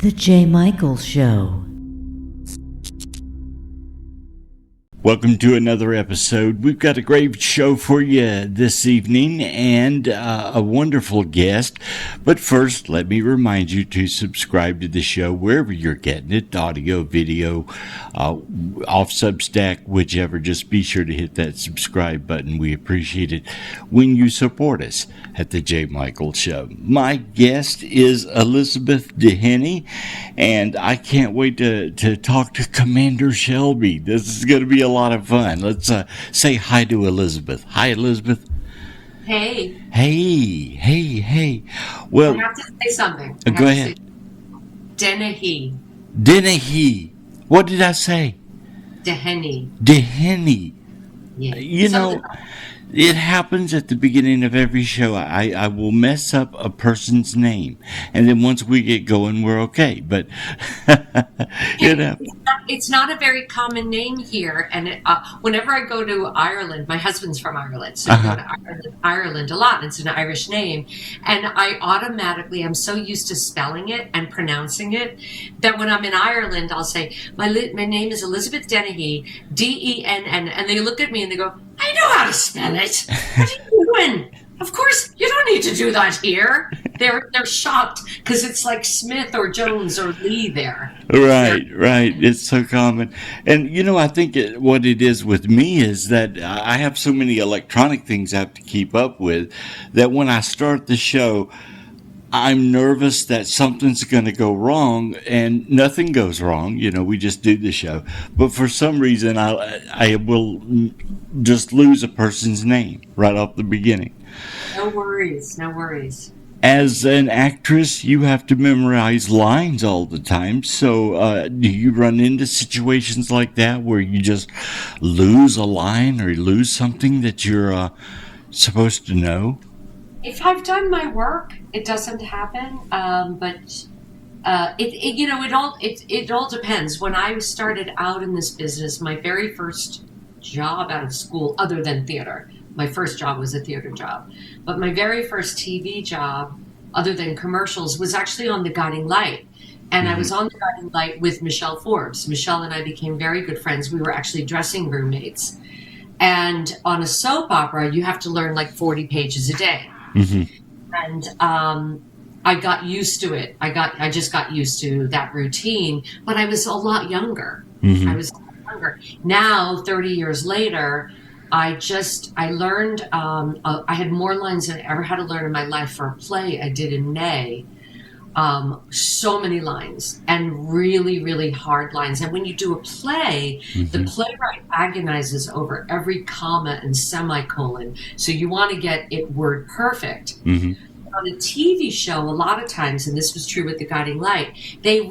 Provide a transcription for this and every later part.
The J. Michael Show. Welcome to another episode. We've got a great show for you this evening and a wonderful guest. But first, let me remind you to subscribe to the show wherever you're getting it, audio, video, off Substack, whichever. Just be sure to hit that subscribe button. We appreciate it when you support us at the J. Michael Show. My guest is Elizabeth Dennehy, and I can't wait to talk to Commander Shelby. This is going to be a lot of fun. Let's say hi to Elizabeth. Hi, Elizabeth. Hey. Hey. Well, I have to say something. Go ahead. Dennehy. Dennehy. What did I say? Dennehy. Dennehy. Yeah. You know, it happens at the beginning of every show. I will mess up a person's name, and then once we get going, we're okay. But it's not a very common name here. And whenever I go to Ireland, my husband's from Ireland, so I go to Ireland a lot. And it's an Irish name, and I'm so used to spelling it and pronouncing it that when I'm in Ireland, I'll say my name is Elizabeth Dennehy, D-E-N-N, and they look at me and they go, I know how to spell it. What are you doing? Of course, you don't need to do that here. They're shocked because it's like Smith or Jones or Lee there. Right. It's so common. And, I think what it is with me is that I have so many electronic things I have to keep up with that when I start the show, I'm nervous that something's going to go wrong, and nothing goes wrong. We just do the show. But for some reason, I will just lose a person's name right off the beginning. No worries. As an actress, you have to memorize lines all the time. So do you run into situations like that where you just lose a line or lose something that you're supposed to know? If I've done my work, it doesn't happen. But it all depends. When I started out in this business, my very first job out of school, other than theater, my first job was a theater job. But my very first TV job, other than commercials, was actually on The Guiding Light. And I was on The Guiding Light with Michelle Forbes. Michelle and I became very good friends. We were actually dressing room mates. And on a soap opera, you have to learn like 40 pages a day. Mm-hmm. And I got used to it. I just got used to that routine, but I was a lot younger. Mm-hmm. Now, 30 years later, I learned, I had more lines than I ever had to learn in my life for a play I did in May. So many lines and really, really hard lines. And when you do a play, the playwright agonizes over every comma and semicolon. So you want to get it word perfect. Mm-hmm. On a TV show, a lot of times, and this was true with The Guiding Light, they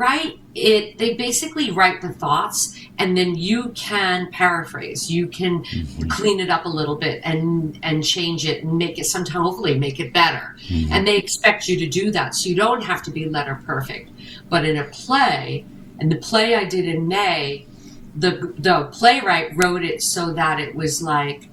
basically write the thoughts, and then you can paraphrase. You can clean it up a little bit and change it and make it, hopefully make it better. Mm-hmm. And they expect you to do that, so you don't have to be letter perfect. But in a play, and the play I did in May, the playwright wrote it so that it was like,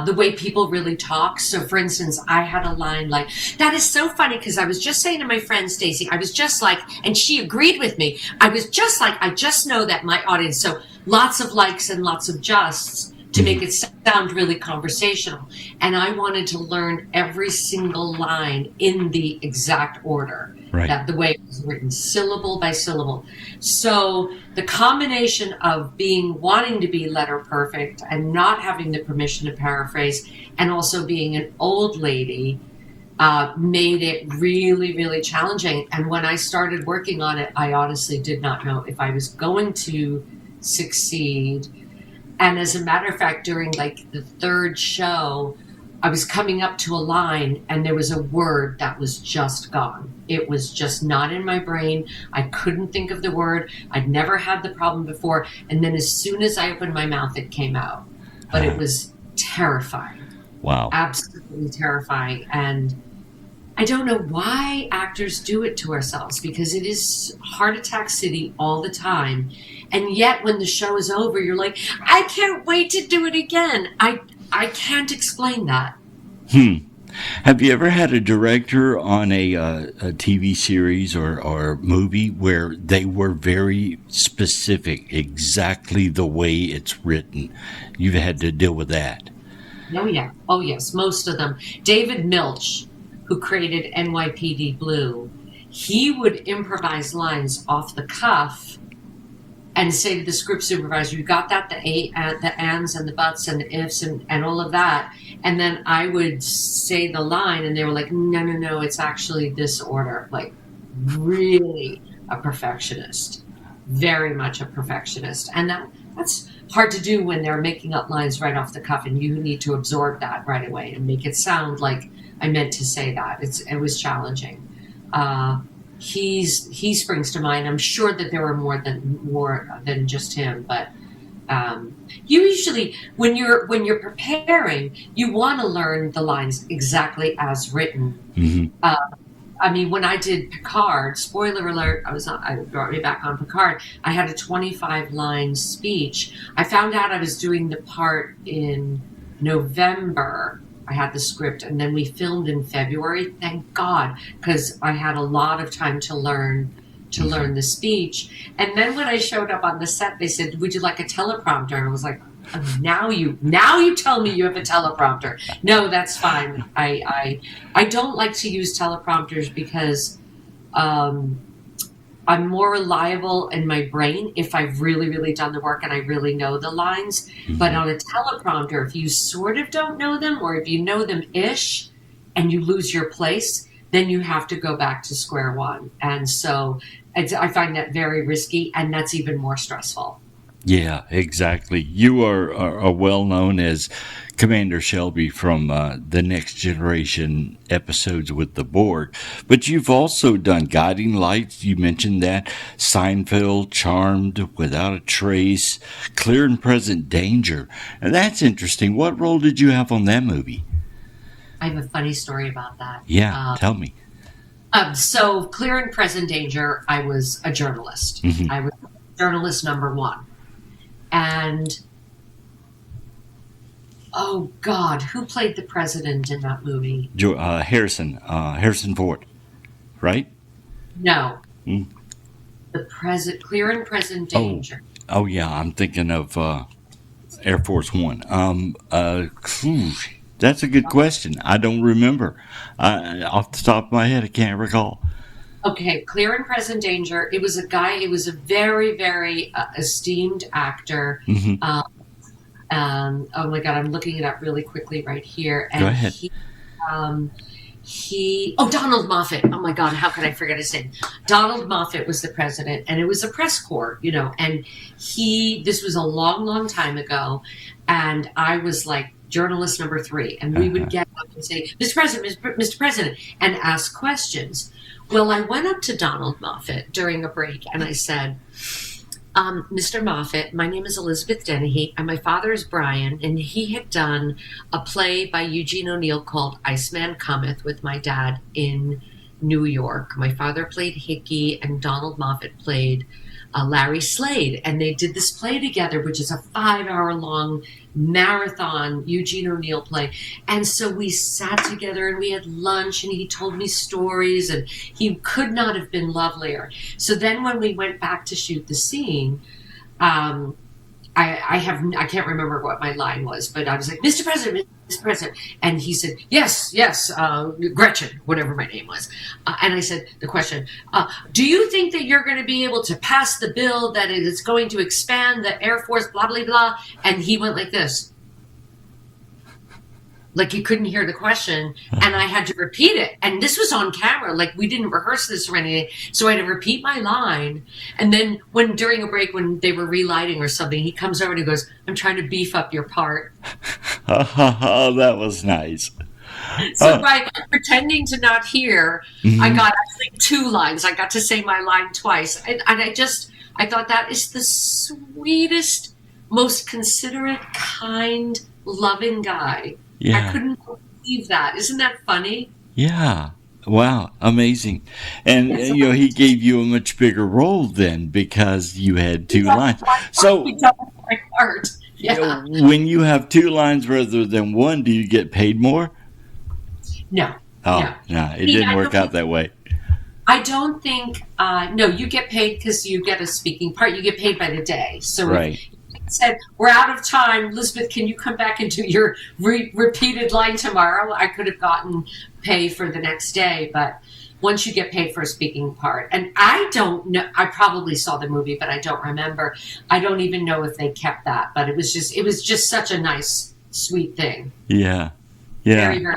the way people really talk. So for instance, I had a line like, that is so funny because I was just saying to my friend Stacy, I was just like, and she agreed with me. I was just like, I just know that my audience, so lots of likes and lots of justs to make it sound really conversational. And I wanted to learn every single line in the exact order. Right. That the way it was written, syllable by syllable. So the combination of wanting to be letter perfect and not having the permission to paraphrase, and also being an old lady, made it really, really challenging. And when I started working on it, I honestly did not know if I was going to succeed. And as a matter of fact, during like the third show, I was coming up to a line and there was a word that was just gone. It was just not in my brain. I couldn't think of the word. I'd never had the problem before. And then as soon as I opened my mouth, it came out. But it was terrifying. Wow. Absolutely terrifying. And I don't know why actors do it to ourselves, because it is heart attack city all the time. And yet when the show is over, you're like, I can't wait to do it again. I can't explain that. Have you ever had a director on a TV series or movie where they were very specific, exactly the way it's written? You've had to deal with that. Oh, yeah. Oh, yes. Most of them. David Milch, who created NYPD Blue, he would improvise lines off the cuff and say to the script supervisor, you got that, the ands and the buts and the ifs and all of that. And then I would say the line and they were like, no, it's actually this order. Like, really a perfectionist. Very much a perfectionist. And that's hard to do when they're making up lines right off the cuff and you need to absorb that right away and make it sound like I meant to say that. It was challenging. He springs to mind. I'm sure that there were more than just him, but you usually when you're preparing, you want to learn the lines exactly as written. Mm-hmm. I mean, when I did Picard, spoiler alert, I brought me back on Picard. I had a 25-line speech. I found out I was doing the part in November. I had the script, and then we filmed in February. Thank God, because I had a lot of time to learn the speech. And then when I showed up on the set, they said, "Would you like a teleprompter?" And I was like, "Now you tell me you have a teleprompter." No, that's fine. I don't like to use teleprompters because I'm more reliable in my brain if I've really, really done the work and I really know the lines. Mm-hmm. But on a teleprompter, if you sort of don't know them or if you know them-ish and you lose your place, then you have to go back to square one. And so I find that very risky, and that's even more stressful. Yeah, exactly. You are well known as Commander Shelby from the Next Generation episodes with the Borg, but you've also done Guiding Lights. You mentioned that. Seinfeld, Charmed, Without a Trace, Clear and Present Danger. And that's interesting. What role did you have on that movie? I have a funny story about that. Yeah, tell me. So Clear and Present Danger, I was a journalist. Mm-hmm. I was journalist number one. And, oh God, who played the president in that movie? Harrison Ford, right? No. The Clear and Present Danger. Oh yeah, I'm thinking of Air Force One. That's a good question. I don't remember. Off the top of my head, I can't recall. Okay, Clear and Present Danger. It was a guy. It was a very, very esteemed actor. Mm-hmm. Oh my God, I'm looking it up really quickly right here. And go ahead. Donald Moffat. Oh my God, how could I forget his name? Donald Moffat was the president, and it was a press corps, and this was a long, long time ago, and I was like journalist number 3, and we would get up and say, Mr. President, and ask questions. Well, I went up to Donald Moffat during a break and I said, Mr. Moffat, my name is Elizabeth Dennehy and my father is Brian, and he had done a play by Eugene O'Neill called Iceman Cometh with my dad in New York. My father played Hickey and Donald Moffat played Larry Slade, and they did this play together, which is a 5-hour-long marathon Eugene O'Neill play. And so we sat together and we had lunch, and he told me stories, and he could not have been lovelier. So then when we went back to shoot the scene, I can't remember what my line was, but I was like, Mr. President, and he said, yes, Gretchen, whatever my name was. And I said the question, do you think that you're going to be able to pass the bill that it is going to expand the Air Force, blah, blah, blah? And he went like this. Like he couldn't hear the question, and I had to repeat it. And this was on camera, like we didn't rehearse this or anything. So I had to repeat my line. And then during a break, when they were relighting or something, he comes over and he goes, I'm trying to beef up your part. Oh, that was nice. So by pretending to not hear, mm-hmm. I got actually 2 lines. I got to say my line twice. And I thought that is the sweetest, most considerate, kind, loving guy. Yeah. I couldn't believe that. Isn't that funny? Yeah. Wow. Amazing. And, he gave you a much bigger role then because you had 2 lines. So, my part. Yeah. When you have 2 lines rather than 1, do you get paid more? No. Oh, no, it didn't work out that way. I don't think, no, you get paid because you get a speaking part. You get paid by the day. So Right. if you said, we're out of time, Elizabeth, can you come back and do your repeated line tomorrow? I could have gotten pay for the next day, but once you get paid for a speaking part, and I don't know, I probably saw the movie, but I don't remember. I don't even know if they kept that, but it was just such a nice, sweet thing. Yeah. Very, very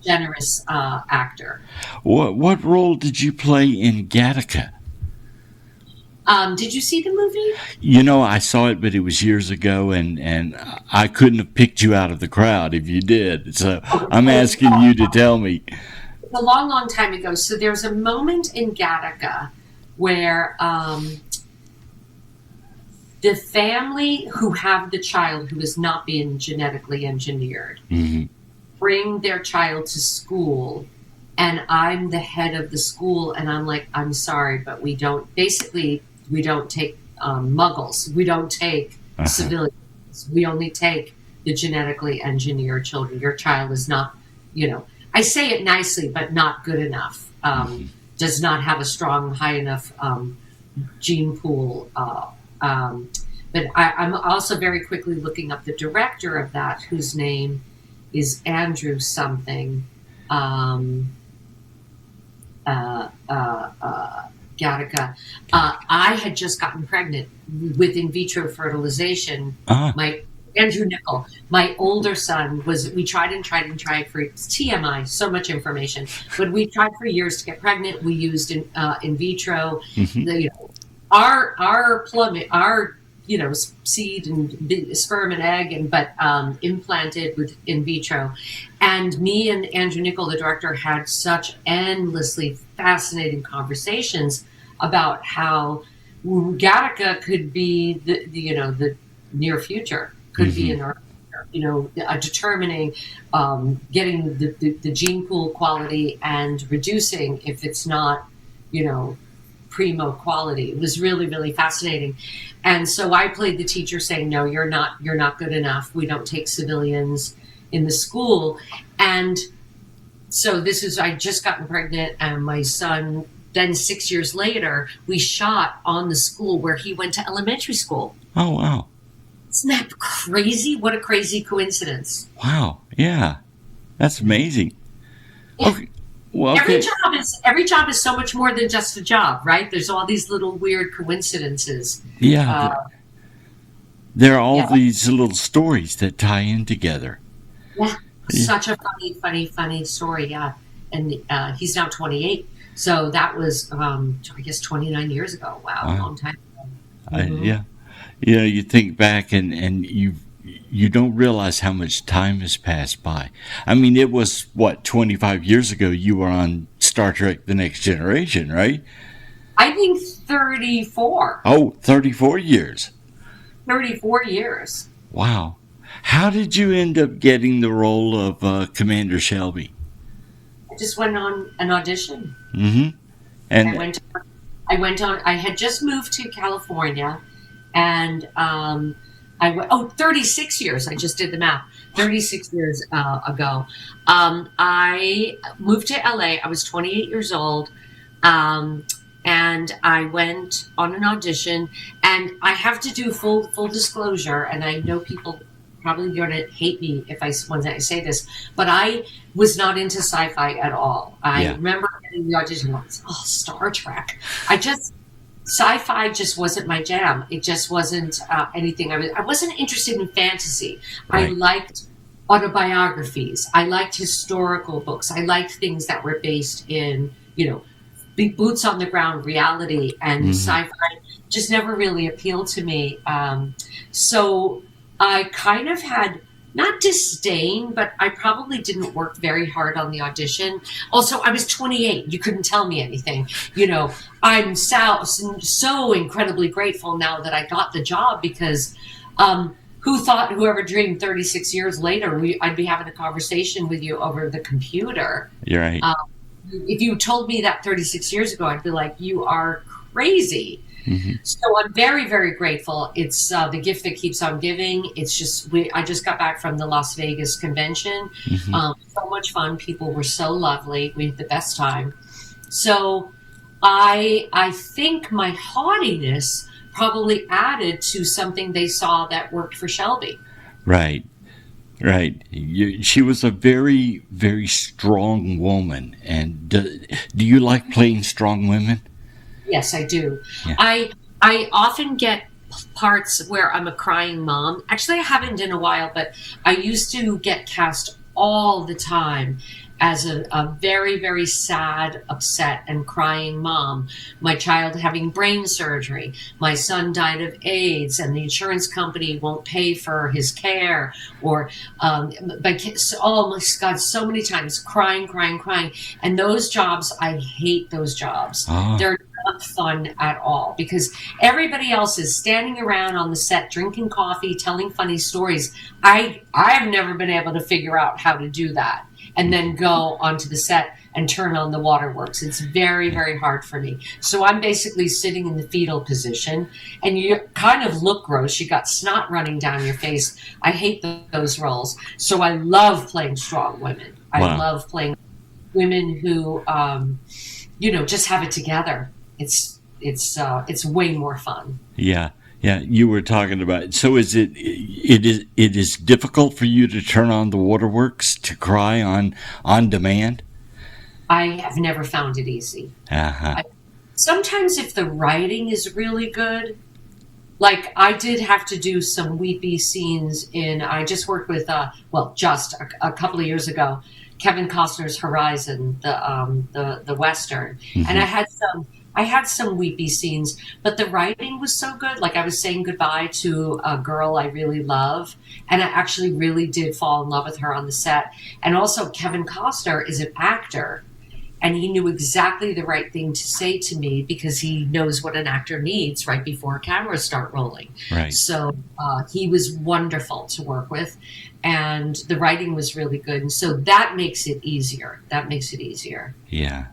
generous actor. What role did you play in Gattaca? Did you see the movie? You know, I saw it, but it was years ago, and I couldn't have picked you out of the crowd if you did. So I'm asking you to tell me. A long, long time ago. So there's a moment in Gattaca where the family who have the child who is not being genetically engineered bring their child to school, and I'm the head of the school, and I'm like, I'm sorry, but we don't take muggles. We don't take civilians. We only take the genetically engineered children. Your child is not, I say it nicely, but not good enough. Does not have a strong, high enough gene pool. But I'm also very quickly looking up the director of that, whose name is Andrew something. Gattaca. I had just gotten pregnant with in vitro fertilization. My Andrew Nichol, my older son, we tried for TMI, so much information, but we tried for years to get pregnant. We used in vitro, our seed and sperm and egg, but implanted with in vitro. And me and Andrew Nichol, the director, had such endlessly fascinating conversations about how Gattaca could be the near future. Could be in our, determining, getting the gene pool quality and reducing if it's not, primo quality. It was really, really fascinating. And so I played the teacher saying, no, you're not good enough. We don't take civilians in the school. And so I just gotten pregnant, and my son, then 6 years later, we shot on the school where he went to elementary school. Oh, wow. Isn't that crazy? What a crazy coincidence. Wow. Yeah. That's amazing. Yeah. Okay. Well, okay. Every job is so much more than just a job, right? There's all these little weird coincidences. Yeah. There are all these little stories that tie in together. Yeah. Such a funny story. Yeah. And he's now 28. So that was, I guess, 29 years ago. Wow. A long time ago. Yeah. You think back and you don't realize how much time has passed by. I mean, it was, 25 years ago you were on Star Trek The Next Generation, right? I think 34. Oh, 34 years. 34 years. Wow. How did you end up getting the role of Commander Shelby? I just went on an audition. And I went on, I had just moved to California. And I went, 36 years. I just did the math. 36 years ago. I moved to LA. I was 28 years old. And I went on an audition. And I have to do full disclosure. And I know people probably going to hate me when I say this. But I was not into sci-fi at all. I remember getting the audition. I was, Star Trek. Sci-fi just wasn't my jam. It just wasn't anything. I wasn't interested in fantasy. Right. I liked autobiographies. I liked historical books. I liked things that were based in, big boots on the ground reality, and sci-fi just never really appealed to me. So I kind of had not disdain, but I probably didn't work very hard on the audition. Also, I was 28. You couldn't tell me anything. I'm so incredibly grateful now that I got the job, because whoever dreamed 36 years later, I'd be having a conversation with you over the computer. You're right. If you told me that 36 years ago, I'd be like, you are crazy. So I'm very, very grateful. It's the gift that keeps on giving. It's just, I just got back from the Las Vegas convention. So much fun. People were so lovely. We had the best time. So I think my haughtiness probably added to something they saw that worked for Shelby. Right. She was a very, very strong woman. And do you like playing strong women? Yes, I do. Yeah. I often get parts where I'm a crying mom. Actually, I haven't in a while, but I used to get cast all the time as a very, very sad, upset, and crying mom. My child having brain surgery. My son died of AIDS, and the insurance company won't pay for his care. Or my kids, oh my God, so many times crying. And those jobs, I hate those jobs. They're not fun at all because everybody else is standing around on the set drinking coffee, telling funny stories. I've never been able to figure out how to do that and then go onto the set and turn on the waterworks. It's very, very hard for me. So I'm basically sitting in the fetal position, and you kind of look gross. You got snot running down your face. I hate those roles. So I love playing strong women. I love playing women who, just have it together. It's way more fun. Yeah. You were talking about. So it is difficult for you to turn on the waterworks to cry on demand? I have never found it easy. Sometimes if the writing is really good, like I did have to do some weepy scenes I just worked with just a couple of years ago, Kevin Costner's Horizon, the Western, and I had some weepy scenes, but the writing was so good. Like I was saying goodbye to a girl I really love, and I actually really did fall in love with her on the set. And also Kevin Costner is an actor, and he knew exactly the right thing to say to me because he knows what an actor needs right before cameras start rolling. Right. So he was wonderful to work with, and the writing was really good. And so that makes it easier. Yeah.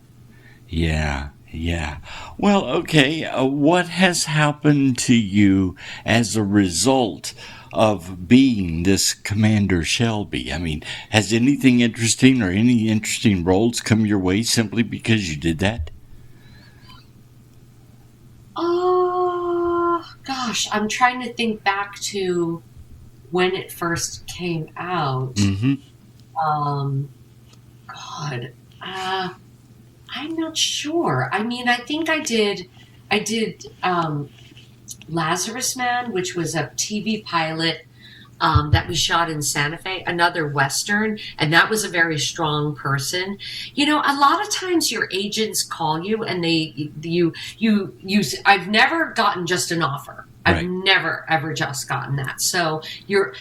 Well, okay. What has happened to you as a result of being this Commander Shelby? I mean, has anything interesting or any interesting roles come your way simply because you did that? Oh, gosh. I'm trying to think back to when it first came out. God. I'm not sure. I mean, I think I did Lazarus Man, which was a TV pilot that we shot in Santa Fe, another Western, and that was a very strong person. A lot of times your agents call you and I've never gotten just an offer. I've never, ever just gotten that. So you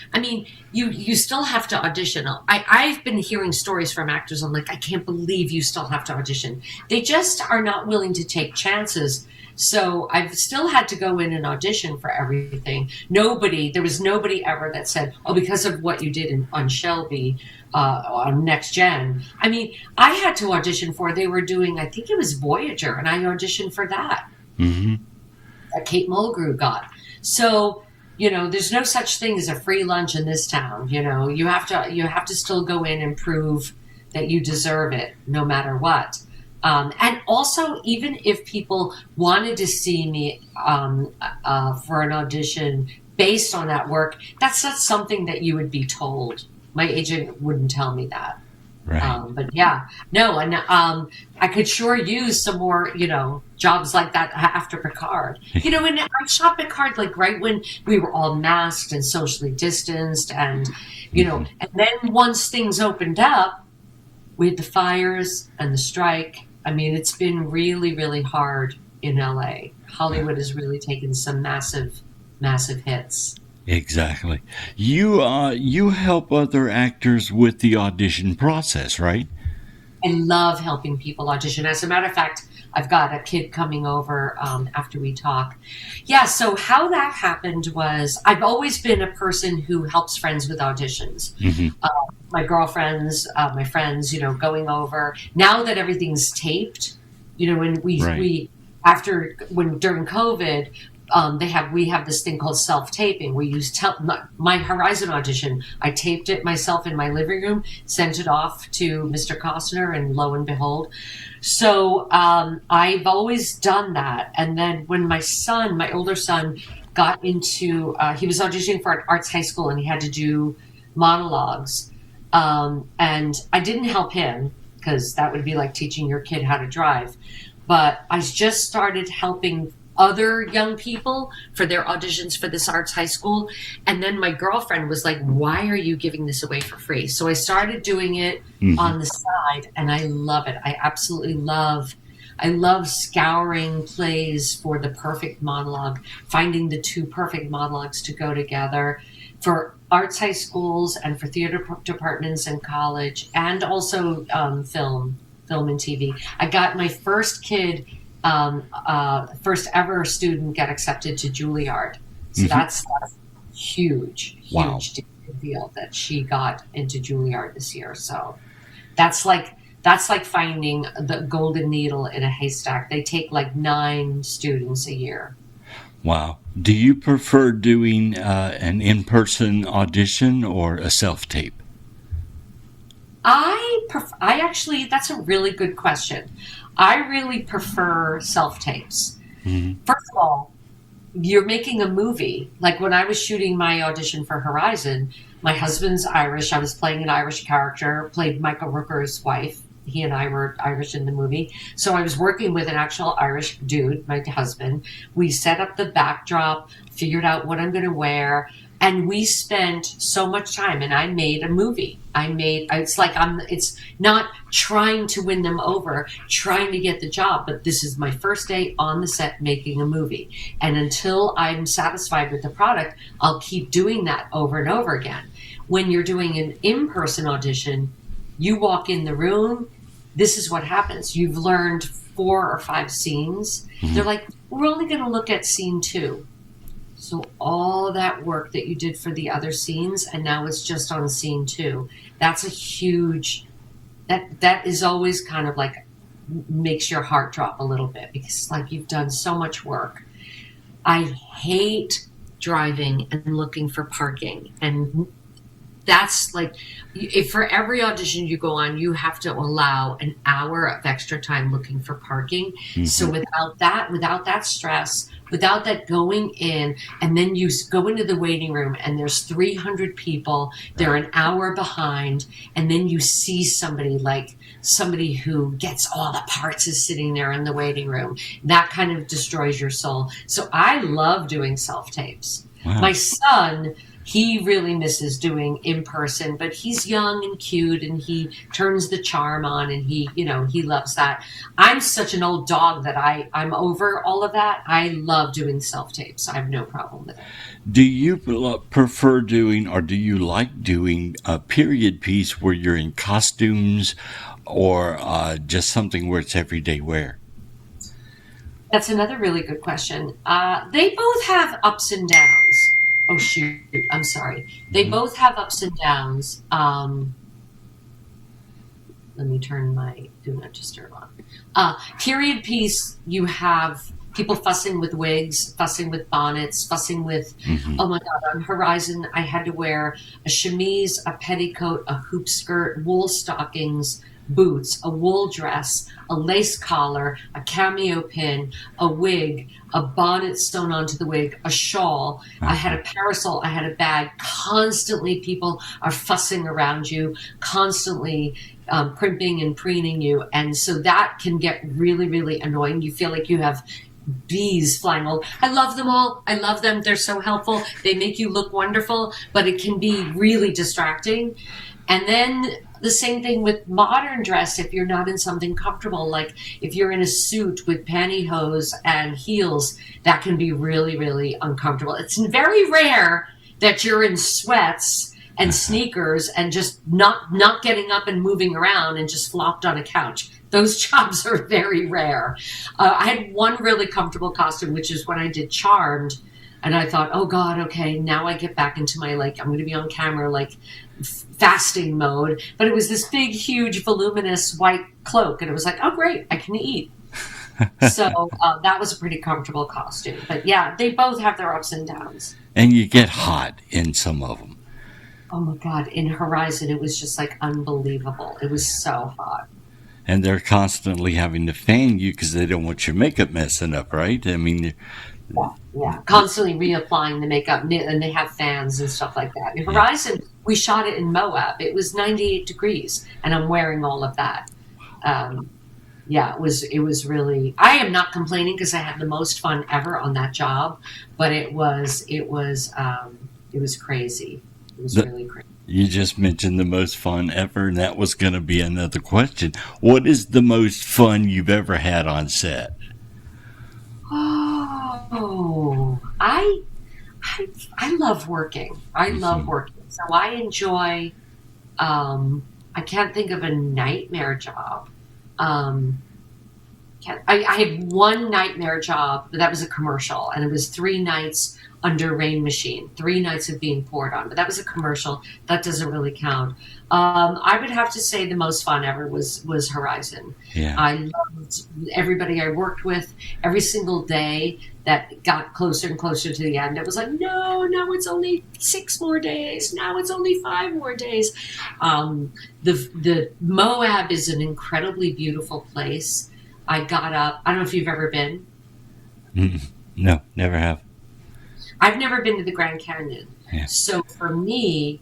still have to audition. I've been hearing stories from actors. I'm like, I can't believe you still have to audition. They just are not willing to take chances. So I've still had to go in and audition for everything. There was nobody ever that said, oh, because of what you did on Shelby, on Next Gen. I mean, I had to audition they were doing, I think it was Voyager, and I auditioned for that. That Kate Mulgrew got. So, there's no such thing as a free lunch in this town. You have to still go in and prove that you deserve it no matter what. And also, even if people wanted to see me for an audition based on that work, that's not something that you would be told. My agent wouldn't tell me that. Right. But yeah, no, and I could sure use some more, jobs like that after Picard. And I shot Picard like right when we were all masked and socially distanced, and and then once things opened up, we had the fires and the strike. I mean, it's been really, really hard in LA. Hollywood has really taken some massive, massive hits. Exactly. You help other actors with the audition process, right? I love helping people audition. As a matter of fact, I've got a kid coming over after we talk. Yeah, so how that happened was I've always been a person who helps friends with auditions. My girlfriends, my friends, going over. Now that everything's taped, when we during COVID, we have this thing called self-taping where my Horizon audition. I taped it myself in my living room, sent it off to Mr. Costner, and lo and behold. So I've always done that. And then when my older son, got into, he was auditioning for an arts high school and he had to do monologues. And I didn't help him because that would be like teaching your kid how to drive. But I just started helping other young people for their auditions for this arts high school. And then my girlfriend was like, why are you giving this away for free? So I started doing it on the side, and I love it. I absolutely love scouring plays for the perfect monologue, finding the two perfect monologues to go together for arts high schools and for theater departments in college, and also film and TV. I got my first kid, first ever student get accepted to Juilliard. So that's huge deal that she got into Juilliard this year. So that's like finding the golden needle in a haystack. They take like 9 students a year. Wow. Do you prefer doing an in-person audition or a self-tape? I actually, that's a really good question. I really prefer self-tapes. First of all, you're making a movie. Like when I was shooting my audition for Horizon, my husband's Irish. I was playing an Irish character, played Michael Rooker's wife. He and I were Irish in the movie. So I was working with an actual Irish dude, my husband. We set up the backdrop, figured out what I'm going to wear. And we spent so much time, and I made a movie. It's not trying to win them over, trying to get the job, but this is my first day on the set making a movie. And until I'm satisfied with the product, I'll keep doing that over and over again. When you're doing an in-person audition, you walk in the room, this is what happens. You've learned 4 or 5 scenes. They're like, we're only going to look at scene 2. So all that work that you did for the other scenes, and now it's just on scene 2. That's a huge, that is always kind of like makes your heart drop a little bit because it's like you've done so much work. I hate driving and looking for parking. And that's like, if for every audition you go on, you have to allow an hour of extra time looking for parking. So without that stress, without that going in, and then you go into the waiting room and there's 300 people, they're an hour behind, and then you see somebody who gets all the parts is sitting there in the waiting room. That kind of destroys your soul. So I love doing self-tapes. Wow. My son, he really misses doing in person, but he's young and cute and he turns the charm on and he loves that. I'm such an old dog that I'm over all of that. I love doing self-tapes. I have no problem with it. Do you prefer doing, or do you like doing a period piece where you're in costumes or just something where it's everyday wear? That's another really good question. They both have ups and downs. Oh, shoot. I'm sorry. They both have ups and downs. Let me turn my Do Not Disturb on. Period piece, you have people fussing with wigs, fussing with bonnets, fussing with, oh my God, on Horizon, I had to wear a chemise, a petticoat, a hoop skirt, wool stockings, boots, a wool dress, a lace collar, a cameo pin, a wig, a bonnet sewn onto the wig, a shawl. I had a parasol, I had a bag. Constantly people are fussing around you, constantly primping and preening you. And so that can get really, really annoying. You feel like you have bees flying all. I love them all. I love them. They're so helpful. They make you look wonderful, but it can be really distracting. And then the same thing with modern dress if you're not in something comfortable. Like if you're in a suit with pantyhose and heels, that can be really, really uncomfortable. It's very rare that you're in sweats and sneakers and just not getting up and moving around and just flopped on a couch. Those jobs are very rare. I had one really comfortable costume, which is when I did Charmed. And I thought, oh God, okay, now I get back into my, I'm going to be on camera, fasting mode. But it was this big, huge, voluminous white cloak. And it was like, oh great, I can eat. So that was a pretty comfortable costume. But yeah, they both have their ups and downs. And you get hot in some of them. Oh my God. In Horizon, it was just like unbelievable. It was so hot. And they're constantly having to fan you because they don't want your makeup messing up, right? I mean, yeah. Constantly reapplying the makeup, and they have fans and stuff like that. In Horizon, we shot it in Moab. It was 98 degrees, and I'm wearing all of that. Yeah, it was really. I am not complaining because I had the most fun ever on that job, but it was crazy. It was really crazy. You just mentioned the most fun ever, and that was going to be another question. What is the most fun you've ever had on set? Oh, I love working. I love working. So I enjoy. I can't think of a nightmare job. I had one nightmare job, but that was a commercial, and it was 3 nights under rain machine, 3 nights of being poured on. But that was a commercial. That doesn't really count. I would have to say the most fun ever was Horizon. Yeah. I loved everybody I worked with. Every single day that got closer and closer to the end, it was like, no, it's only 6 more days. Now it's only 5 more days. The Moab is an incredibly beautiful place. I got up. I don't know if you've ever been. No, never have. I've never been to the Grand Canyon. Yeah. So for me,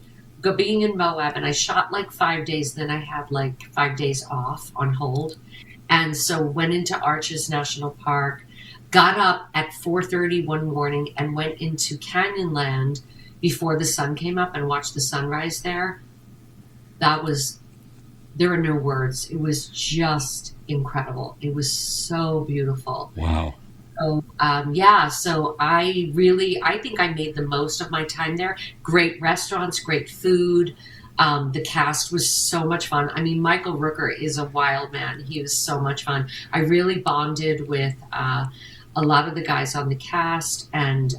being in Moab, and I shot like 5 days, then I had like 5 days off on hold. And so went into Arches National Park, got up at 4:30 one morning and went into Canyonland before the sun came up and watched the sunrise there. There are no words. It was just incredible. It was so beautiful. Wow. So, so I think I made the most of my time there. Great restaurants, great food. The cast was so much fun. I mean, Michael Rooker is a wild man. He was so much fun. I really bonded with a lot of the guys on the cast, and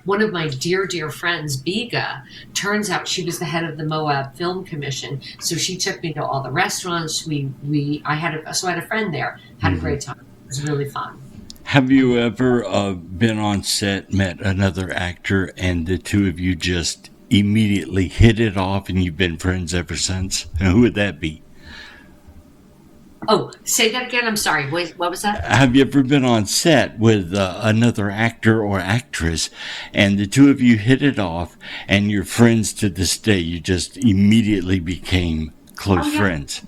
one of my dear friends, Biga, turns out she was the head of the Moab Film Commission, so she took me to all the restaurants. I had a friend there, had a great time. It was really fun. Have you ever been on set, met another actor, and the two of you just immediately hit it off and you've been friends ever since? And who would that be? Oh, say that again. I'm sorry. Wait, what was that? Have you ever been on set with another actor or actress, and the two of you hit it off, and you're friends to this day? You just immediately became close friends.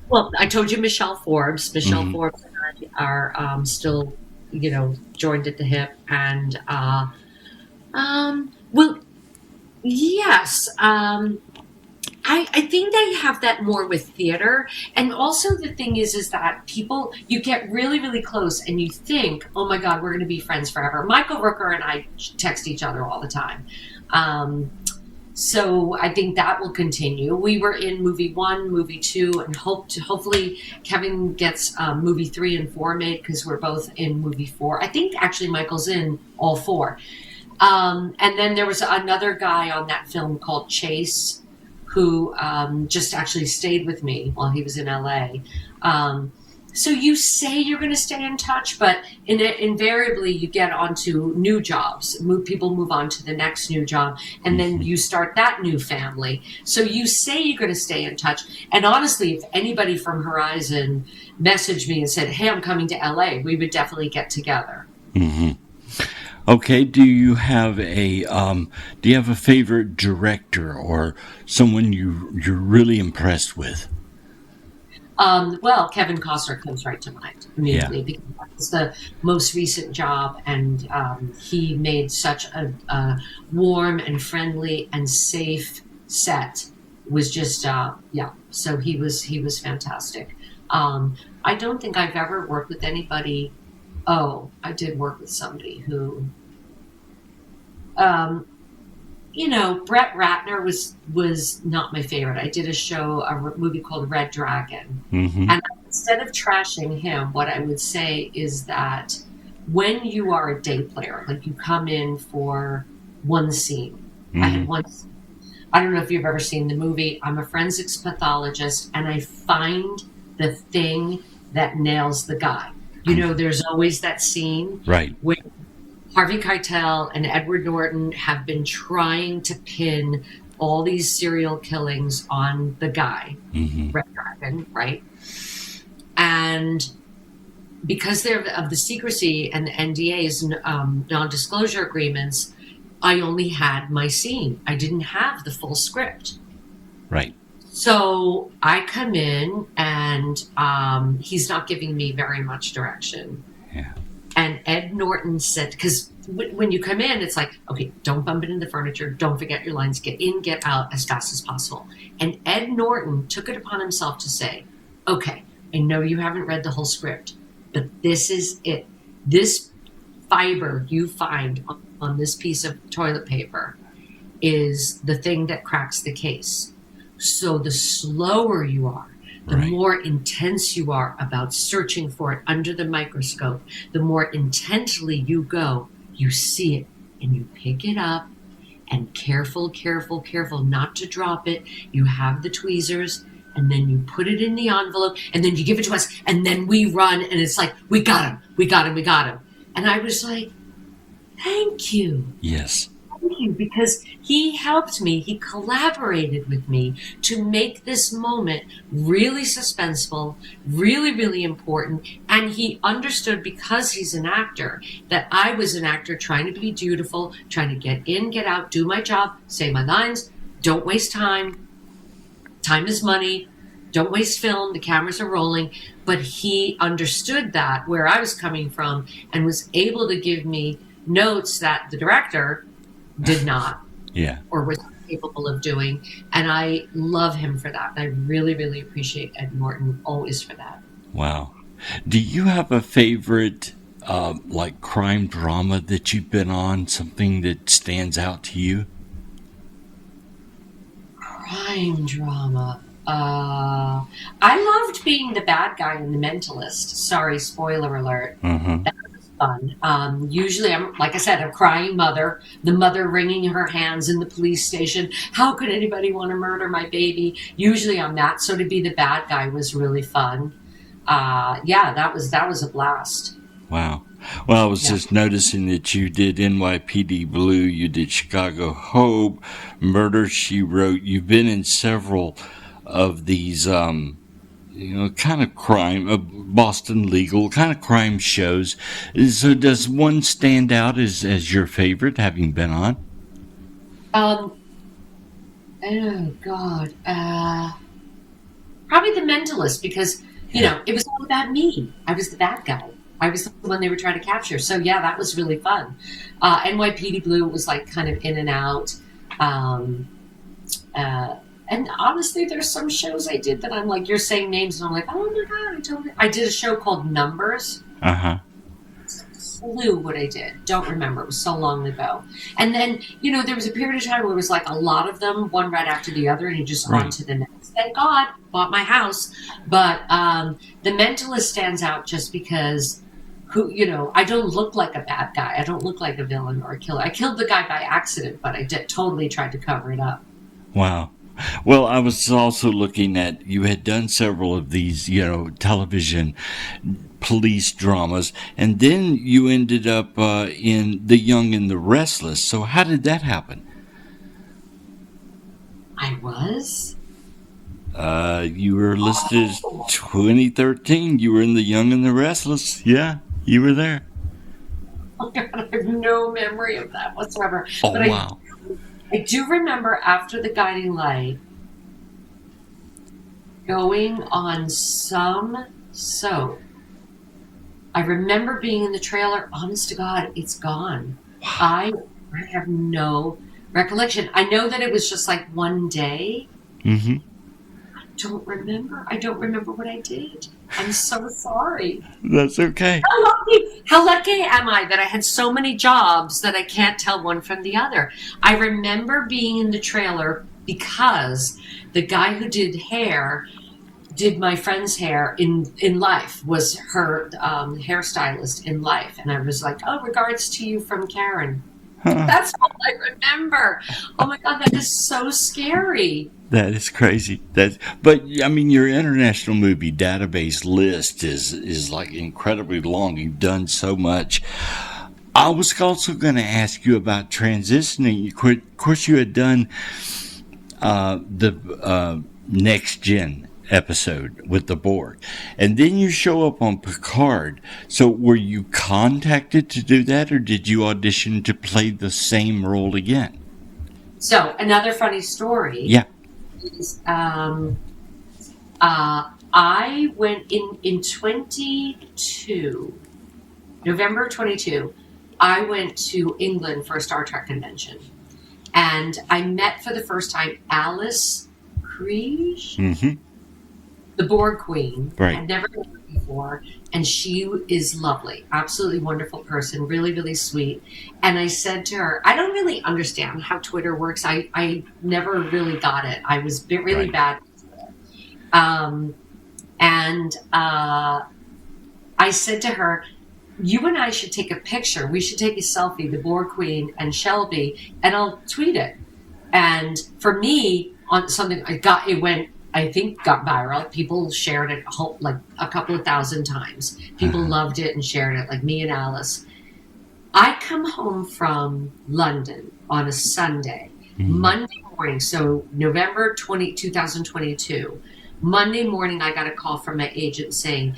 Well, I told you Michelle Forbes. Forbes and I are still, joined at the hip, and well, yes. I think they have that more with theater. And also the thing is that you get really, really close and you think, oh my God, we're going to be friends forever. Michael Rooker and I text each other all the time. So I think that will continue. We were in movie 1, movie 2, and hopefully Kevin gets movie 3 and 4 made, because we're both in movie 4. I think actually Michael's in all 4. And then there was another guy on that film called Chase, who just actually stayed with me while he was in LA. So you say you're going to stay in touch, but invariably you get onto new jobs. People move on to the next new job, and then you start that new family. So you say you're going to stay in touch. And honestly, if anybody from Horizon messaged me and said, hey, I'm coming to LA, we would definitely get together. Mm-hmm. Okay, do you have a favorite director or someone you're really impressed with? Well, Kevin Costner comes right to mind immediately, because that was the most recent job, and he made such a warm and friendly and safe set. It was just so he was fantastic. I don't think I've ever worked with anybody. Oh, I did work with somebody who, Brett Ratner was not my favorite. I did a movie called Red Dragon. Mm-hmm. And instead of trashing him, what I would say is that when you are a day player, like you come in for one scene, I had one scene. I don't know if you've ever seen the movie. I'm a forensics pathologist, and I find the thing that nails the guy. You know, there's always that scene Right. where Harvey Keitel and Edward Norton have been trying to pin all these serial killings on the guy, Red Dragon, right? And because they're of the secrecy and the NDAs, non-disclosure agreements, I only had my scene. I didn't have the full script. Right. So I come in and he's not giving me very much direction. Yeah. And Ed Norton said, because when you come in, it's like, okay, don't bump it into the furniture. Don't forget your lines. Get in, get out as fast as possible. And Ed Norton took it upon himself to say, okay, I know you haven't read the whole script, but this is it. This fiber you find on this piece of toilet paper is the thing that cracks the case. So the slower you are, the more intense you are about searching for it under the microscope, the more intently you go, you see it and you pick it up and careful not to drop it. You have the tweezers and then you put it in the envelope and then you give it to us and then we run and it's like, we got him. And I was like, thank you. Yes. Thank you, because he helped me, he collaborated with me to make this moment really suspenseful, really, really important. And he understood, because he's an actor, that I was an actor trying to be dutiful, trying to get in, get out, do my job, say my lines, don't waste time. Time is money. Don't waste film. The cameras are rolling. But he understood that, where I was coming from, and was able to give me notes that the director did not, or was capable of doing. And I love him for that. And I really, really appreciate Ed Norton always for that. Wow. Do you have a favorite, like, crime drama that you've been on? Something that stands out to you? Crime drama. I loved being the bad guy in The Mentalist. Sorry, spoiler alert. That was fun. Usually, like I said, a crying mother, the mother wringing her hands in the police station. How could anybody want to murder my baby? Usually I'm that. So to be the bad guy was really fun. That was a blast. Wow. Well, I was just noticing that you did NYPD Blue, you did Chicago Hope, Murder, She Wrote. You've been in several of these, kind of crime, Boston Legal, kind of crime shows. So does one stand out as your favorite, having been on? Oh, God. Probably The Mentalist, because, it was all about me. I was the bad guy. I was the one they were trying to capture. So, that was really fun. NYPD Blue was like kind of in and out. And honestly, there's some shows I did that I'm like, you're saying names, and I'm like, oh my God, I did a show called Numbers. Clue what I did. Don't remember. It was so long ago. And then, there was a period of time where it was like a lot of them, one right after the other, and you just on to the next. Thank God, bought my house. But The Mentalist stands out just because I don't look like a bad guy. I don't look like a villain or a killer. I killed the guy by accident, but I totally tried to cover it up. Wow. Well, I was also looking at, you had done several of these, television police dramas, and then you ended up in The Young and the Restless. So how did that happen? I was? You were listed 2013. You were in The Young and the Restless. Yeah, you were there. Oh, God, I have no memory of that whatsoever. Oh, but wow. I do remember after The Guiding Light going on some soap. I remember being in the trailer. Honest to God, it's gone. Wow. I have no recollection. I know that it was just like one day. I don't remember what I did. I'm so sorry. That's okay. How lucky am I that I had so many jobs that I can't tell one from the other. I remember being in the trailer because the guy who did my friend's hair in life, was her hairstylist in life. And I was like, oh, regards to you from Karen. That's all I remember. Oh my God, that is so scary. That is crazy. But I mean, your international movie database list is like incredibly long. You've done so much. I was also going to ask you about transitioning. Of course, you had done the Next Gen episode with the Borg, and then you show up on Picard. So, were you contacted to do that, or did you audition to play the same role again? So, another funny story. Yeah. Is, I went in 22, November 22. I went to England for a Star Trek convention, and I met for the first time Alice Kriege, the Borg Queen. Right. I'd never met her before, and she is lovely, absolutely wonderful person, really, really sweet. And I said to her, I don't really understand how Twitter works. I never really got it. I was really bad at it. I said to her, you and I should take a picture. We should take a selfie, the Borg Queen and Shelby, and I'll tweet it. And for me, on something got viral. People shared it like a couple of thousand times. People loved it and shared it, like me and Alice. I come home from London on a Sunday, Monday morning, so November 2022. Monday morning, I got a call from my agent saying,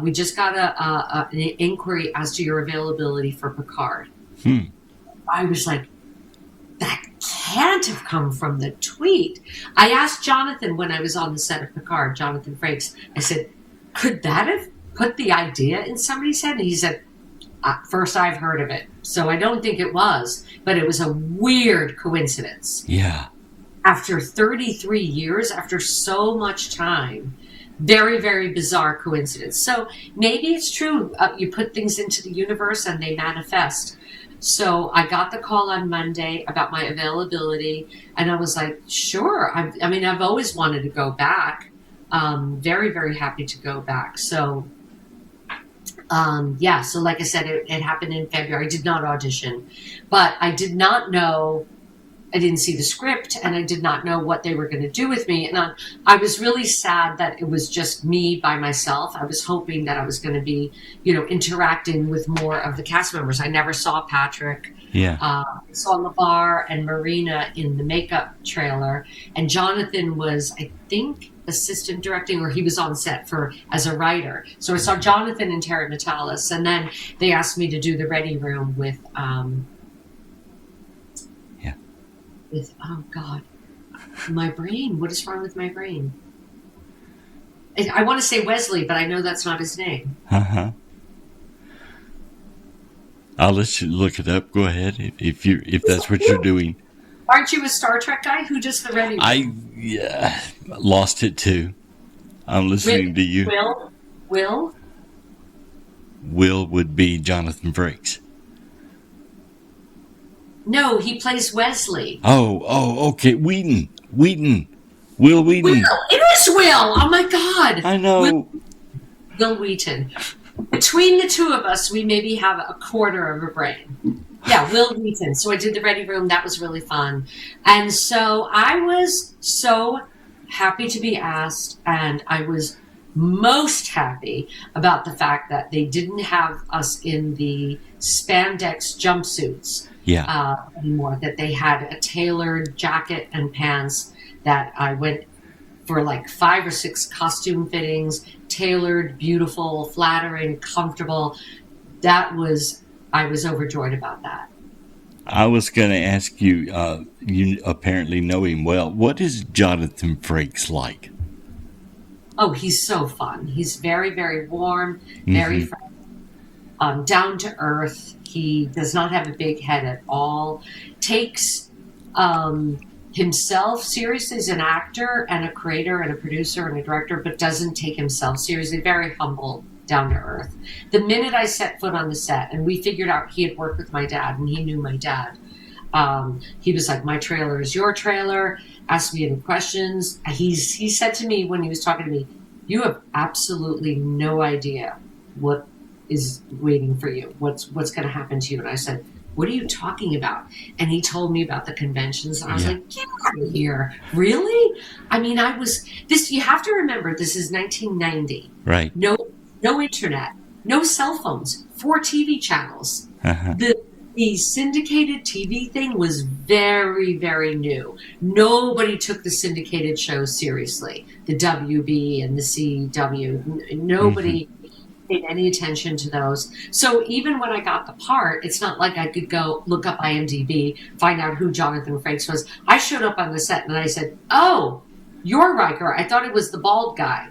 we just got an inquiry as to your availability for Picard. I was like, that can't have come from the tweet. I asked Jonathan when I was on the set of Picard, Jonathan Frakes, I said, could that have put the idea in somebody's head? And he said, first I've heard of it. So I don't think it was, but it was a weird coincidence. Yeah. After 33 years, after so much time, very, very bizarre coincidence. So maybe it's true. You put things into the universe and they manifest. So I got the call on Monday about my availability, and I was like, sure. I've always wanted to go back. Very, very happy to go back. So, so like I said, it happened in February. I did not audition, but I did not know. I didn't see the script, and I did not know what they were going to do with me. And I was really sad that it was just me by myself. I was hoping that I was going to be, interacting with more of the cast members. I never saw Patrick. Yeah. I saw LeVar and Marina in the makeup trailer, and Jonathan was, I think, assistant directing, or he was on set as a writer. So I saw Jonathan and Terry Metalis, and then they asked me to do the ready room with oh God, my brain. What is wrong with my brain? I want to say Wesley, but I know that's not his name. I'll let you look it up. Go ahead if that's what you're doing. Aren't you a Star Trek guy? Who does the ready room? I lost it too. I'm listening to you. Will would be Jonathan Frakes. No, he plays Wesley. Oh, okay. Wheaton. Will Wheaton. Will. It is Will. Oh my God. I know. Will Wheaton. Between the two of us, we maybe have a quarter of a brain. Yeah, Will Wheaton. So I did the ready room. That was really fun. And so I was so happy to be asked, and I was most happy about the fact that they didn't have us in the spandex jumpsuits anymore, that they had a tailored jacket and pants that I went for like 5 or 6 costume fittings, tailored, beautiful, flattering, comfortable. I was overjoyed about that. I was going to ask you, you apparently know him well. What is Jonathan Frakes like? Oh, he's so fun. He's very, very warm, very friendly, down to earth. He does not have a big head at all. Takes himself seriously as an actor and a creator and a producer and a director, but doesn't take himself seriously. Very humble, down to earth. The minute I set foot on the set, and we figured out he had worked with my dad, and he knew my dad, he was like, my trailer is your trailer. Ask me any questions. He said to me when he was talking to me, you have absolutely no idea what is waiting for you. What's going to happen to you? And I said, what are you talking about? And he told me about the conventions. And I was like, get out of here. Really? I mean, you have to remember, this is 1990. Right. No internet, no cell phones, 4 TV channels. Uh-huh. The syndicated TV thing was very, very new. Nobody took the syndicated shows seriously. The WB and the CW. Nobody paid any attention to those. So even when I got the part, it's not like I could go look up IMDb, find out who Jonathan Frakes was. I showed up on the set and I said, "Oh, you're Riker. I thought it was the bald guy."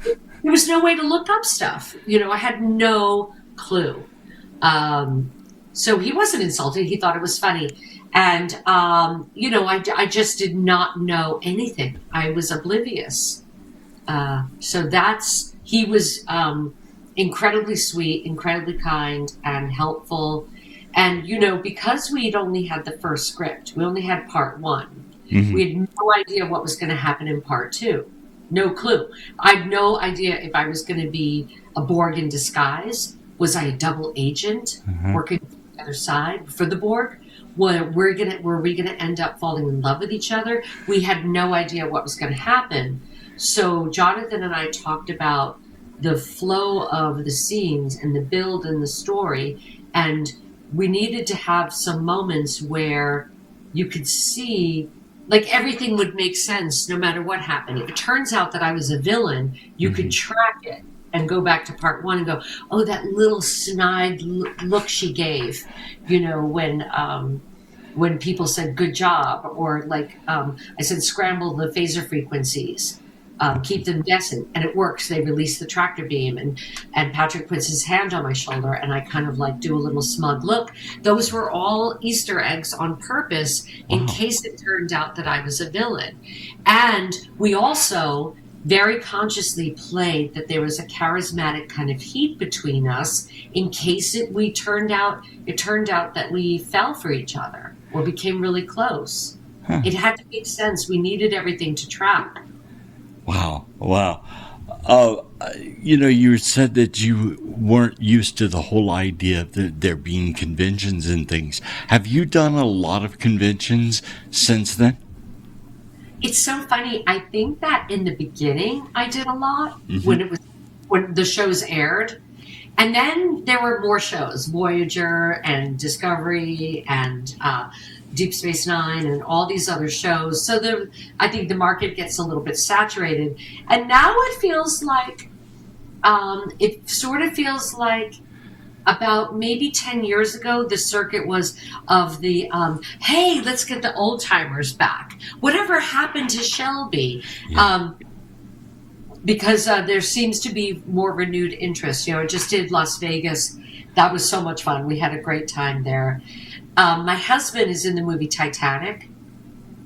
There was no way to look up stuff. I had no clue. So he wasn't insulted. He thought it was funny. And, I just did not know anything. I was oblivious. He was incredibly sweet, incredibly kind, and helpful. And, because we'd only had the first script, we only had part 1. Mm-hmm. We had no idea what was going to happen in part 2. No clue. I had no idea if I was going to be a Borg in disguise. Was I a double agent working on the other side for the Borg? Were we going to end up falling in love with each other? We had no idea what was going to happen. So Jonathan and I talked about the flow of the scenes and the build and the story, and we needed to have some moments where you could see, like, everything would make sense no matter what happened. If it turns out that I was a villain, you could track it and go back to part 1 and go, oh, that little snide look she gave, when people said good job, or like I said, scramble the phaser frequencies, keep them guessing, and it works. They release the tractor beam, and Patrick puts his hand on my shoulder, and I kind of like do a little smug look. Those were all Easter eggs on purpose in case it turned out that I was a villain. And we also very consciously played that there was a charismatic kind of heat between us in case it turned out that we fell for each other or became really close. It had to make sense. We needed everything to track. Wow. You said that you weren't used to the whole idea of there being conventions and things. Have you done a lot of conventions since then? It's so funny. I think that in the beginning I did a lot when the shows aired. And then there were more shows, Voyager and Discovery and Deep Space Nine and all these other shows. So I think the market gets a little bit saturated. And now it feels like, about maybe 10 years ago, the circuit was of the, hey, let's get the old timers back. Whatever happened to Shelby? Yeah. Because there seems to be more renewed interest. I just did Las Vegas. That was so much fun. We had a great time there. My husband is in the movie Titanic.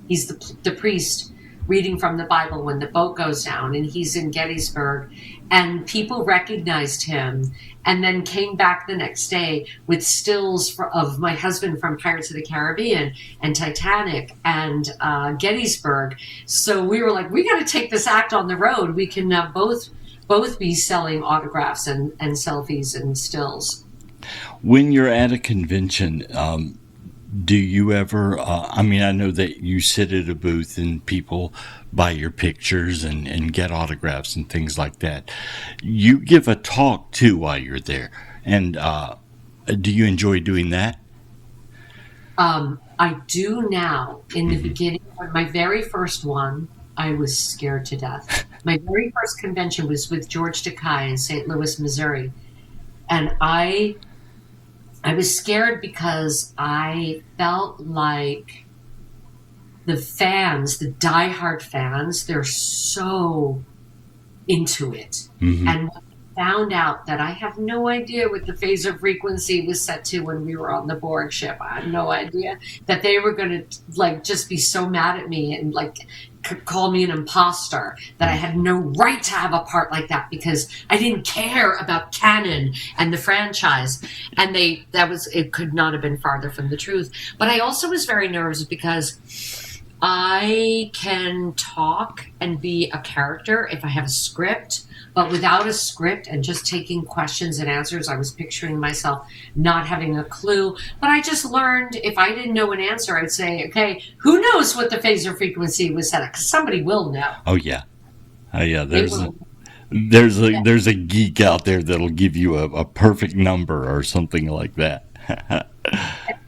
He's the priest reading from the Bible when the boat goes down, and he's in Gettysburg. And people recognized him and then came back the next day with stills of my husband from Pirates of the Caribbean and Titanic and Gettysburg. So we were like, we got to take this act on the road. We can both be selling autographs and selfies and stills. When you're at a convention, do you ever, I know that you sit at a booth and people buy your pictures and get autographs and things like that. You give a talk too while you're there. And do you enjoy doing that? I do now. In the beginning, my very first one, I was scared to death. My very first convention was with George Takai in St. Louis, Missouri. And I was scared because I felt like the fans, the diehard fans, they're so into it. And when I found out that I have no idea what the phaser frequency was set to when we were on the Borg ship, I had no idea that they were going to just be so mad at me and call me an imposter, that I had no right to have a part like that because I didn't care about canon and the franchise. And it could not have been farther from the truth. But I also was very nervous because I can talk and be a character if I have a script, but without a script and just taking questions and answers, I was picturing myself not having a clue. But I just learned if I didn't know an answer, I'd say, okay, who knows what the phasor frequency was set at? Because somebody will know. Oh, yeah. Oh, yeah. There's a geek out there that'll give you a perfect number or something like that. At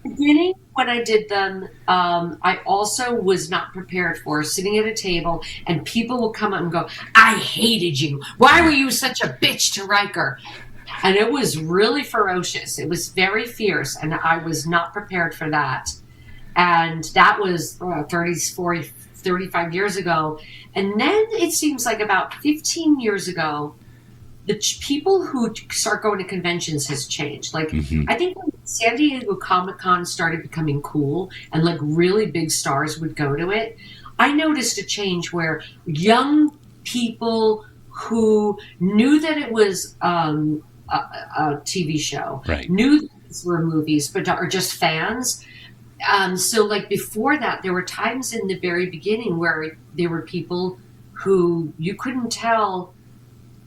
the beginning, when I did them, I also was not prepared for sitting at a table and people will come up and go, I hated you. Why were you such a bitch to Riker? And it was really ferocious. It was very fierce, and I was not prepared for that. And that was 30, 40, 35 years ago. And then it seems like about 15 years ago, the people who start going to conventions has changed. Like, I think when San Diego Comic-Con started becoming cool and like really big stars would go to it, I noticed a change where young people who knew that it was a TV show, right, knew that these were movies, but are just fans. So like before that, there were times in the very beginning where there were people who you couldn't tell.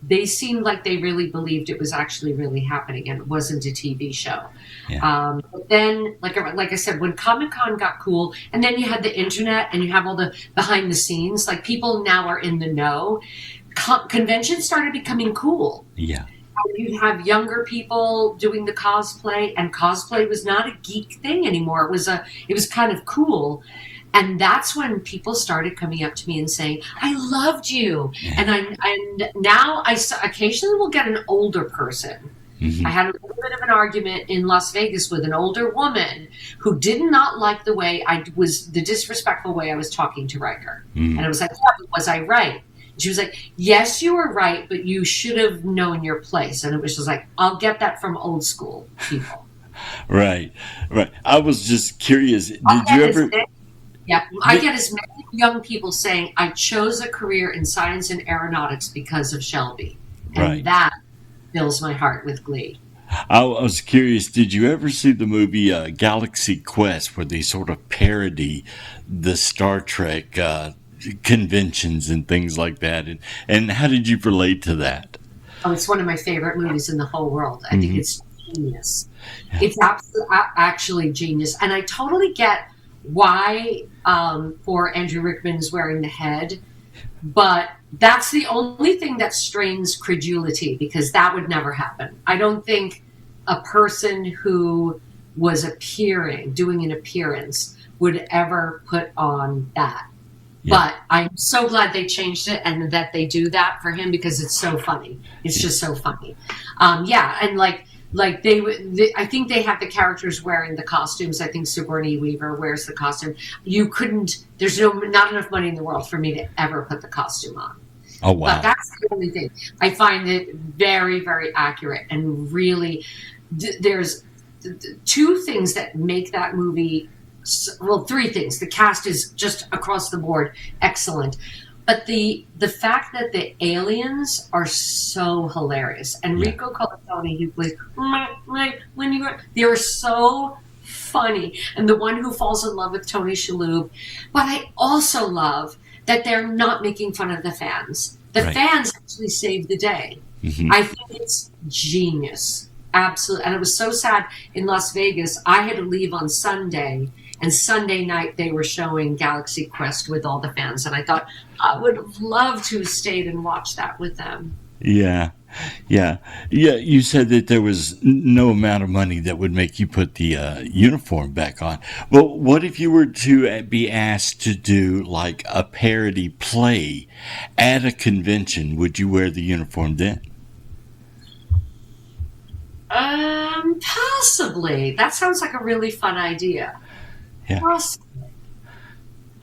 They seemed like they really believed it was actually really happening and it wasn't a TV show. Yeah. But then, like I said, when Comic-Con got cool, and then you had the internet and you have all the behind the scenes, like people now are in the know. Conventions started becoming cool. Yeah. You have younger people doing the cosplay, and cosplay was not a geek thing anymore. It was kind of cool. And that's when people started coming up to me and saying, I loved you. Yeah. And now I occasionally will get an older person. I had a little bit of an argument in Las Vegas with an older woman who did not like the disrespectful way I was talking to Riker. And I was like, yeah, but was I right? And she was like, yes, you were right, but you should have known your place. And it was just like, I'll get that from old school people. Right. I was just curious. Did you ever... Yeah, I get as many young people saying, I chose a career in science and aeronautics because of Shelby. And that fills my heart with glee. I was curious, did you ever see the movie Galaxy Quest, where they sort of parody the Star Trek conventions and things like that? And how did you relate to that? Oh, it's one of my favorite movies in the whole world. I think it's genius. Yeah. It's actually genius. And I totally get why poor Andrew Rickman is wearing the head, but that's the only thing that strains credulity, because that would never happen. I don't think a person who was doing an appearance would ever put on that. Yeah. But I'm so glad they changed it and that they do that for him, because it's so funny. It's just so funny. And I think they have the characters wearing the costumes. I think Sigourney Weaver wears the costume. There's not enough money in the world for me to ever put the costume on. Oh, wow. But that's the only thing. I find it very, very accurate, and really, there's two things that make that movie, well, three things. The cast is just across the board excellent. But the fact that the aliens are so hilarious, and Rico Colatoni, who plays they are so funny, and the one who falls in love with Tony Shalhoub. But I also love that they're not making fun of the fans. The fans actually save the day. I think it's genius, absolutely. And it was so sad in Las Vegas. I had to leave on Sunday. And Sunday night, they were showing Galaxy Quest with all the fans. And I thought, I would have loved to have stayed and watched that with them. Yeah. You said that there was no amount of money that would make you put the uniform back on. Well, what if you were to be asked to do like a parody play at a convention? Would you wear the uniform then? Possibly. That sounds like a really fun idea. Yeah. Possibly.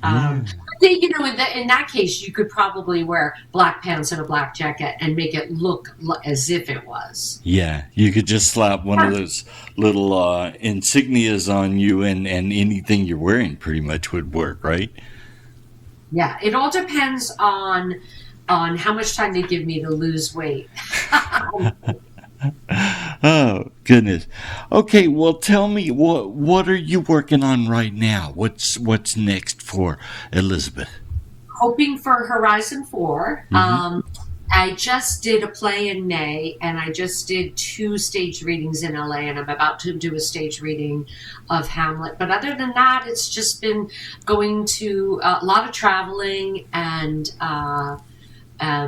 I think, in that case, you could probably wear black pants and a black jacket and make it look as if it was. Yeah, you could just slap one of those little insignias on you, and anything you're wearing pretty much would work, right? Yeah, it all depends on how much time they give me to lose weight. Oh, goodness. Okay, well, tell me, what are you working on right now? What's next for Elizabeth? Hoping for Horizon 4. Mm-hmm. I just did a play in May, and I just did 2 stage readings in LA, and I'm about to do a stage reading of Hamlet. But other than that, it's just been going to a lot of traveling and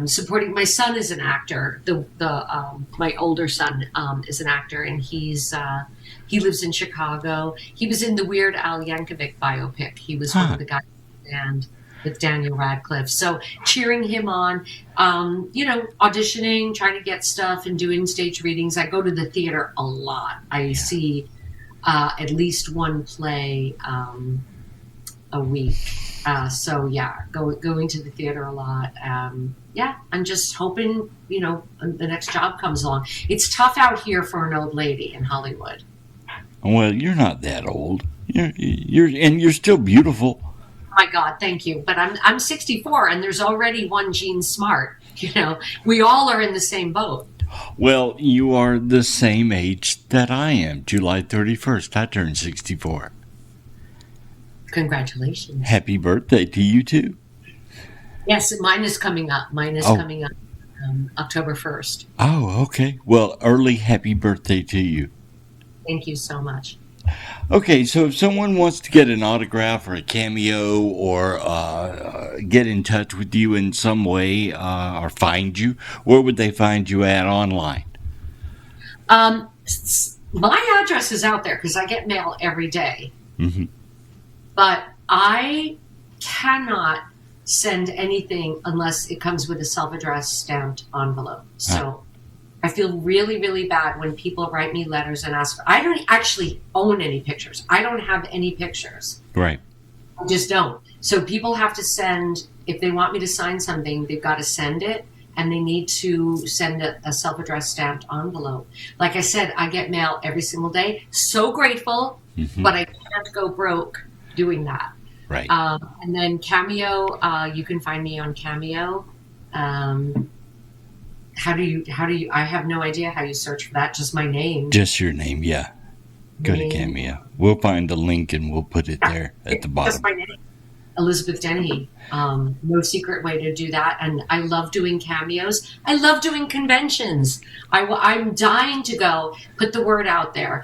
supporting. My son is an actor. My older son is an actor, and he lives in Chicago. He was in the Weird Al Yankovic biopic. He was one of the guys in the band with Daniel Radcliffe. So cheering him on, auditioning, trying to get stuff and doing stage readings. I go to the theater a lot. I see at least one play a week. Going to the theater a lot. I'm just hoping, the next job comes along. It's tough out here for an old lady in Hollywood. Well, you're not that old. You're still beautiful. My God, thank you. But I'm 64, and there's already one Jean Smart. We all are in the same boat. Well, you are the same age that I am. July 31st, I turned 64. Congratulations. Happy birthday to you, too. Yes, mine is coming up. Coming up October 1st. Oh, okay. Well, early happy birthday to you. Thank you so much. Okay, so if someone wants to get an autograph or a cameo or get in touch with you in some way or find you, where would they find you at online? My address is out there because I get mail every day. Mm-hmm. But I cannot send anything unless it comes with a self-addressed stamped envelope. So I feel really, really bad when people write me letters and ask. I don't actually own any pictures. I don't have any pictures. Right. I just don't. So people have to send, if they want me to sign something, they've got to send it, and they need to send a self-addressed stamped envelope. Like I said, I get mail every single day. So grateful, but I can't go broke doing that. Right. And then Cameo, you can find me on Cameo. How do you, I have no idea how you search for that. Just my name. Just your name, yeah. Go to Cameo. We'll find the link and we'll put it there at the bottom. Just my name. Elizabeth Dennehy. No secret way to do that. And I love doing cameos. I love doing conventions. I'm dying to go put the word out there.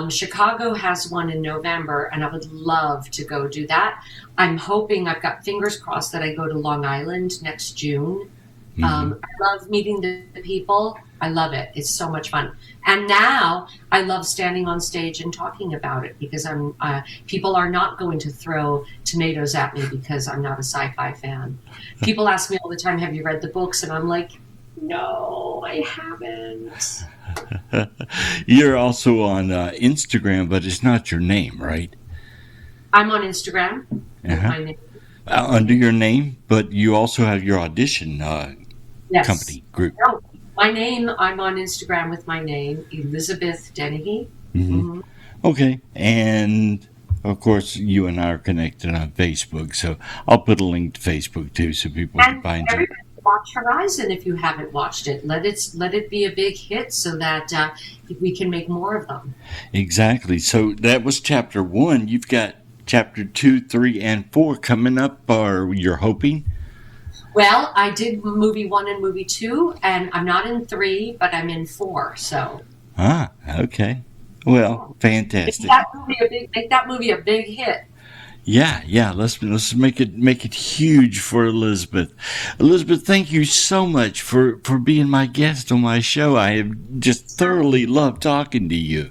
Chicago has one in November, and I would love to go do that. I'm hoping, I've got fingers crossed that I go to Long Island next June. I love meeting the people. I love it. It's so much fun. And now I love standing on stage and talking about it because people are not going to throw tomatoes at me because I'm not a sci-fi fan. People ask me all the time, have you read the books? And I'm like, no, I haven't. You're also on Instagram, but it's not your name, right? I'm on Instagram with my name. Under your name, but you also have your audition company group. No, my name, I'm on Instagram with my name, Elizabeth Dennehy. Okay, and of course you and I are connected on Facebook, so I'll put a link to Facebook too so people can find you. Watch Horizon if you haven't watched it. Let it be a big hit so that we can make more of them. Exactly. So that was chapter 1. You've got chapter 2, 3, and 4 coming up, or you're hoping? Well, I did movie 1 and movie 2, and I'm not in 3, but I'm in 4. So. Okay. Well, fantastic. Make that movie a big hit. Yeah. Let's make it huge for Elizabeth. Elizabeth, thank you so much for being my guest on my show. I have just thoroughly loved talking to you.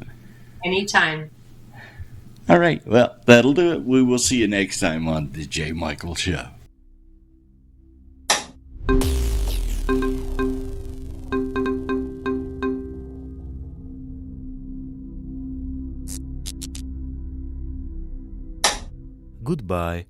Anytime. All right. Well, that'll do it. We will see you next time on the J. Michael Show. Goodbye.